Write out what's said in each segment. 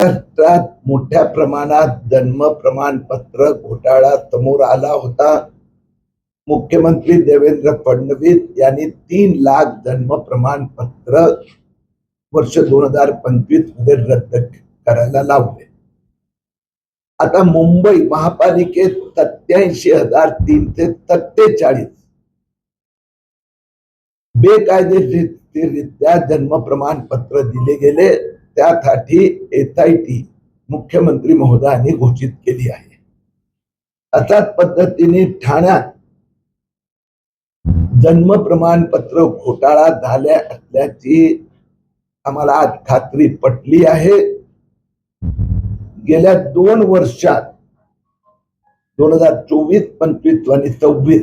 महाराष्ट्रात मोठ्या प्रमाणात जन्म प्रमाणपत्र घोटाळा समोर आला होता. मुख्यमंत्री देवेंद्र फडणवीस यांनी 3 लाख जन्म प्रमाणपत्र वर्ष 2025 मध्ये रद्द करायला लावले. आता मुंबई महापालिकेत 87,347 बेकायदेशीररित्या जन्म प्रमाणपत्र दिले गेले. त्यासाठी SIT मुख्यमंत्री महोदयांनी घोषित केली आहे. अशाच पद्धतीने ठाण्यात जन्म प्रमाणपत्र घोटाळा झाल्या असल्याची आम्हाला आज खात्री पटली आहे. गेल्या 2 वर्षात 2024, 25 आणि 26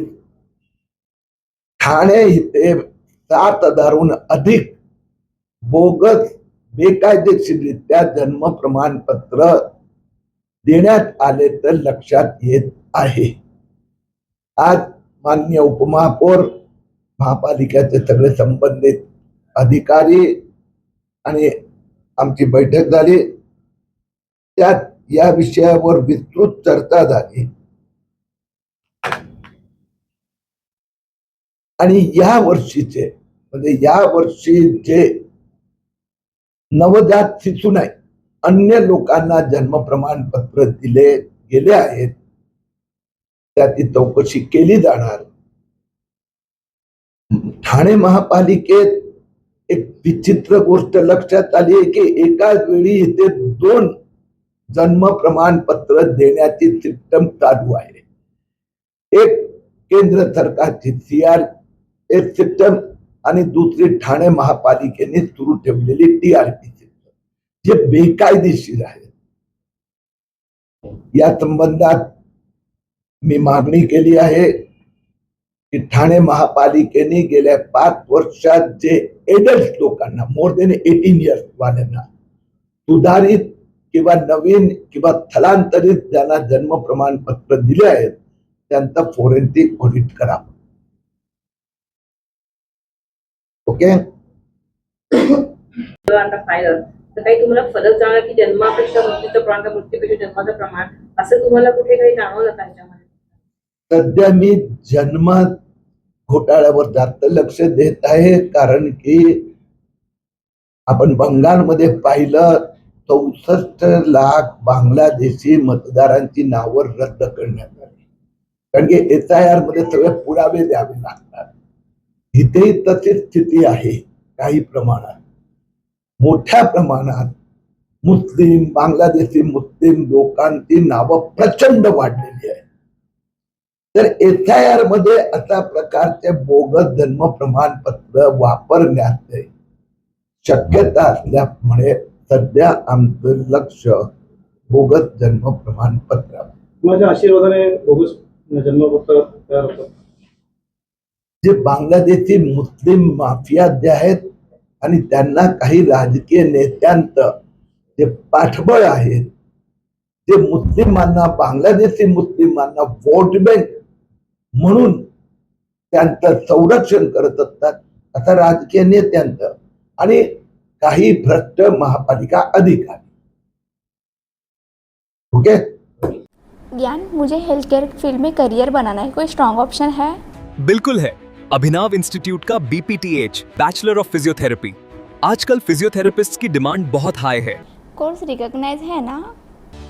ठाणे इथे 7,000हून अधिक बोगस बेकायदेशीररित्या जन्म प्रमाणपत्र देण्यात आले तर लक्षात येत आहे. आज माननीय उपमहापौर, महापालिकेचे सगळे संबंधित अधिकारी आणि आमची बैठक झाली. त्यात या विषयावर विस्तृत चर्चा झाली आणि या वर्षीचे म्हणजे या वर्षी जे नवजात शिशू नाही अन्य लोकांना जन्म प्रमाणपत्र दिले गेले आहेत त्याची चौकशी केली जाणार. ठाणे महापालिकेत एक विचित्र गोष्ट लक्षात आली आहे की एकाच वेळी इथे 2 जन्म प्रमाणपत्र देण्याची सिस्टम चालू आहे. एक केंद्र सरकारची CRS सिस्टम आणि दुसरी ठाणे महापालिकेने सुरू ठेवलेली TRP सिस्टम जे बेकायदेशीर आहे. या संबंधात मी मागणी केली आहे की ठाणे महापालिकेने गेल्या 5 वर्षात जे एडल्ट लोकांना मोर देन 18 इयर्स वाल्यांना सुधारित किंवा नवीन किंवा स्थलांतरित ज्यांना जन्म प्रमाणपत्र दिले आहेत त्यांचा फोरेन्सिक ऑडिट करावं. ओके. काही तुम्हाला फरक जाणवला की जन्मापेक्षा मृत्यूचं प्रमाण का मृत्यूपेक्षा जन्माचं प्रमाण असं तुम्हाला कुठे काही जाणवलं का त्याच्यामध्ये? सध्या मी जन्म घोटाळ्यावर जास्त लक्ष देत आहे कारण की आपण बंगालमध्ये पाहिलं 64 लाख बांगलादेशी मतदारांची नावं रद्द करण्यात आली कारण की SIR मध्ये सगळे पुरावे द्यावे लागतात. इथेही तशीच स्थिती आहे. काही प्रमाणात मोठ्या प्रमाणात मुस्लिम बांगलादेशी मुस्लिम लोकांची नावं प्रचंड वाढलेली आहे. तर SIR मध्ये अशा प्रकारचे बोगस जन्म प्रमाणपत्र वापरण्याचे शक्यता असल्यामुळे सध्या आमचं लक्ष बोगस जन्म प्रमाणपत्र माझ्या आशीर्वादाने बोगस जन्मपत्र तयार होतात. जे बांगलादेशी मुस्लिम माफिया जे आहेत आणि त्यांना काही राजकीय नेत्यांचं जे पाठबळ आहेत जे मुस्लिमांना बांगलादेशी मुस्लिमांना वोट बँक म्हणून त्यांचं संरक्षण करत असतात आता राजकीय नेत्यांचं आणि काही भ्रष्ट महापालिका अधिकारी. ओके. ज्ञान, मुझे हेल्थ केयर फील्ड में करियर बनाना है, कोई स्ट्रॉन्ग ऑप्शन है? बिल्कुल है. अभिनव इंस्टीट्यूट का BPTH बैचलर ऑफ फिजियोथेरेपी. आजकल फिजियोथेरेपिस्ट की डिमांड बहुत हाई है. कोर्स रिकॉग्नाइज है ना?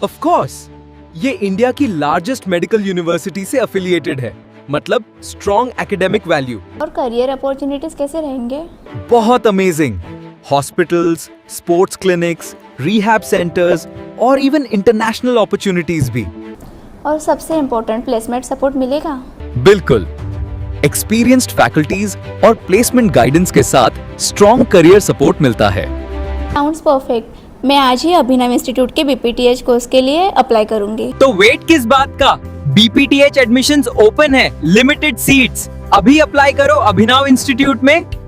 Of course. ये इंडिया की लार्जेस्ट मेडिकल यूनिवर्सिटी से एफिलिएटेड है, मतलब स्ट्रॉन्ग एकेडमिक वैल्यू. और करियर अपॉर्चुनिटीज कैसे रहेंगे? बहुत amazing. Hospitals, sports clinics, rehab centres और इवन इंटरनेशनल अपॉर्चुनिटीज भी. और सबसे इम्पोर्टेंट, प्लेसमेंट सपोर्ट मिलेगा? बिल्कुल. एक्सपीरियंस्ड फैकल्टीज और प्लेसमेंट गाइडेंस के साथ स्ट्रॉन्ग करियर सपोर्ट मिलता है. Sounds perfect. मैं आज ही अभिनव इंस्टीट्यूट के BPTH कोर्स के लिए अप्लाई करूंगी. तो वेट किस बात का? BPTH एडमिशंस ओपन है, लिमिटेड सीट्स. अभी अप्लाई करो अभिनव इंस्टीट्यूट में.